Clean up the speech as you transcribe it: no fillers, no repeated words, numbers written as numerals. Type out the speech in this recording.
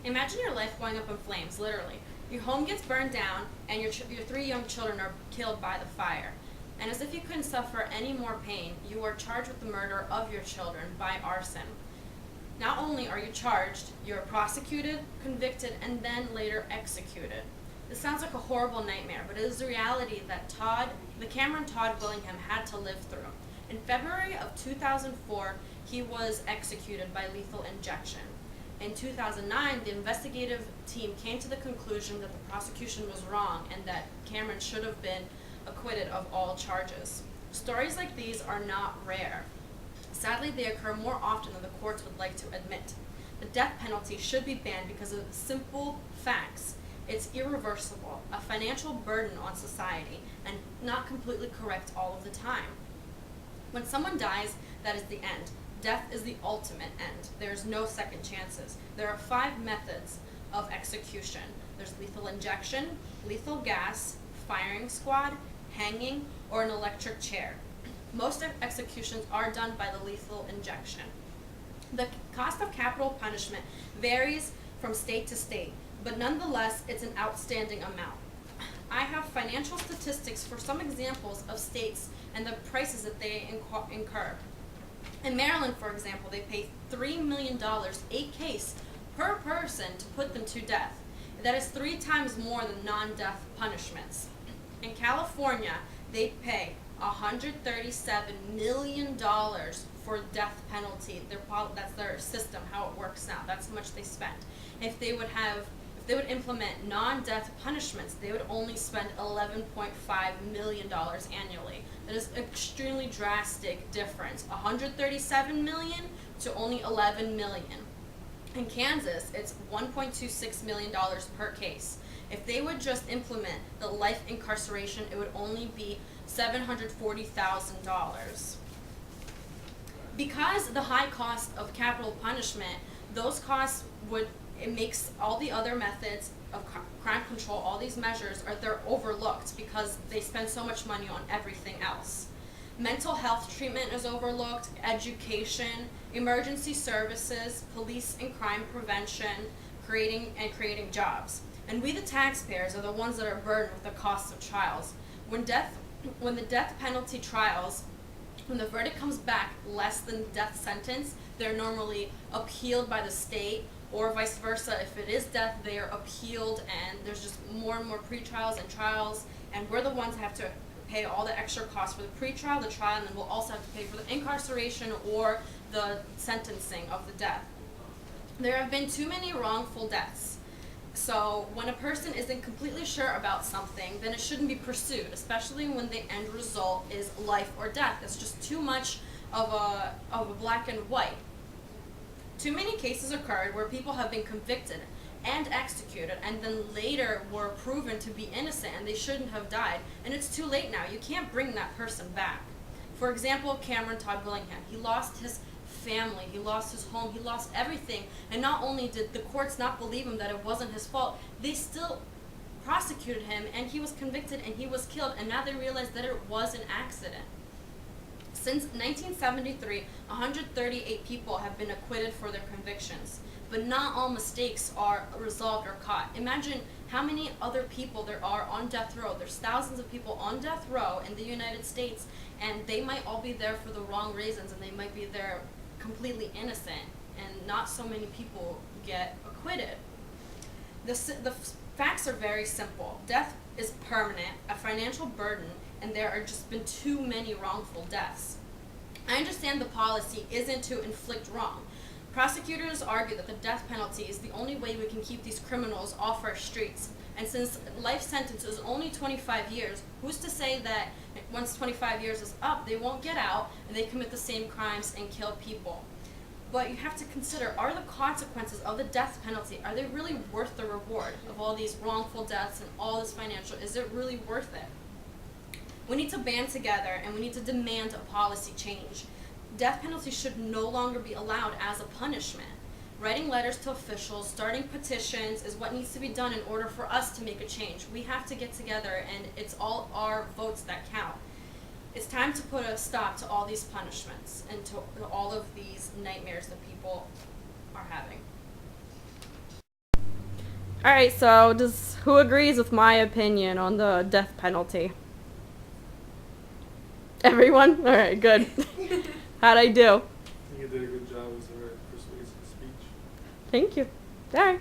Imagine your life going up in flames, literally. Your home gets burned down, and your 3 young children are killed by the fire. And as if you couldn't suffer any more pain, you are charged with the murder of your children by arson. Not only are you charged, you are prosecuted, convicted, and then later executed. This sounds like a horrible nightmare, but it is the reality that the Cameron Todd Willingham had to live through. In February of 2004, he was executed by lethal injection. In 2009, the investigative team came to the conclusion that the prosecution was wrong and that Cameron should have been acquitted of all charges. Stories like these are not rare. Sadly, they occur more often than the courts would like to admit. The death penalty should be banned because of simple facts. It's irreversible, a financial burden on society, and not completely correct all of the time. When someone dies, that is the end. Death is the ultimate end. There's no second chances. There are 5 methods of execution. There's lethal injection, lethal gas, firing squad, hanging, or an electric chair. Most executions are done by the lethal injection. The cost of capital punishment varies from state to state, but nonetheless, it's an outstanding amount. I have financial statistics for some examples of states and the prices that they incur. In Maryland, for example, they pay $3 million a case per person to put them to death. That is 3 times more than non-death punishments. In California, they pay $137 million for death penalty. That's their system, how it works now. That's how much they spend. If they would implement non-death punishments, they would only spend $11.5 million annually. That is an extremely drastic difference. $137 million to only $11 million. In Kansas, it's $1.26 million per case. If they would just implement the life incarceration, it would only be $740,000. Because the high cost of capital punishment, those costs it makes all the other methods of crime control, all these measures, they're overlooked because they spend so much money on everything else. Mental health treatment is overlooked, education, emergency services, police and crime prevention, creating jobs. And we, the taxpayers, are the ones that are burdened with the costs of trials. When the death penalty trials, when the verdict comes back less than the death sentence, they're normally appealed by the state, or vice versa. If it is death, they are appealed, and there's just more and more pretrials and trials, and we're the ones that have to pay all the extra costs for the pretrial, the trial, and then we'll also have to pay for the incarceration or the sentencing of the death. There have been too many wrongful deaths. So when a person isn't completely sure about something, then it shouldn't be pursued, especially when the end result is life or death. It's just too much of a black and white. Too many cases occurred where people have been convicted and executed and then later were proven to be innocent and they shouldn't have died, and it's too late now. You can't bring that person back. For example, Cameron Todd Willingham, he lost his family, he lost his home, he lost everything, and not only did the courts not believe him that it wasn't his fault, they still prosecuted him and he was convicted and he was killed, and now they realize that it was an accident. Since 1973, 138 people have been acquitted for their convictions, but not all mistakes are resolved or caught. Imagine how many other people there are on death row. There's thousands of people on death row in the United States, and they might all be there for the wrong reasons, and they might be there completely innocent, and not so many people get acquitted. The facts are very simple. Death is permanent, a financial burden, and there are just been too many wrongful deaths. I understand the policy isn't to inflict wrong. Prosecutors argue that the death penalty is the only way we can keep these criminals off our streets. And since life sentence is only 25 years, who's to say that once 25 years is up, they won't get out and they commit the same crimes and kill people? But you have to consider, are the consequences of the death penalty, are they really worth the reward of all these wrongful deaths and all this financial? Is it really worth it? We need to band together and we need to demand a policy change. Death penalty should no longer be allowed as a punishment. Writing letters to officials, starting petitions is what needs to be done in order for us to make a change. We have to get together, and it's all our votes that count. It's time to put a stop to all these punishments and to all of these nightmares that people are having. Alright, so who agrees with my opinion on the death penalty? Everyone? Alright, good. How'd I do? You did a good job. It was a very persuasive speech. Thank you. Alright.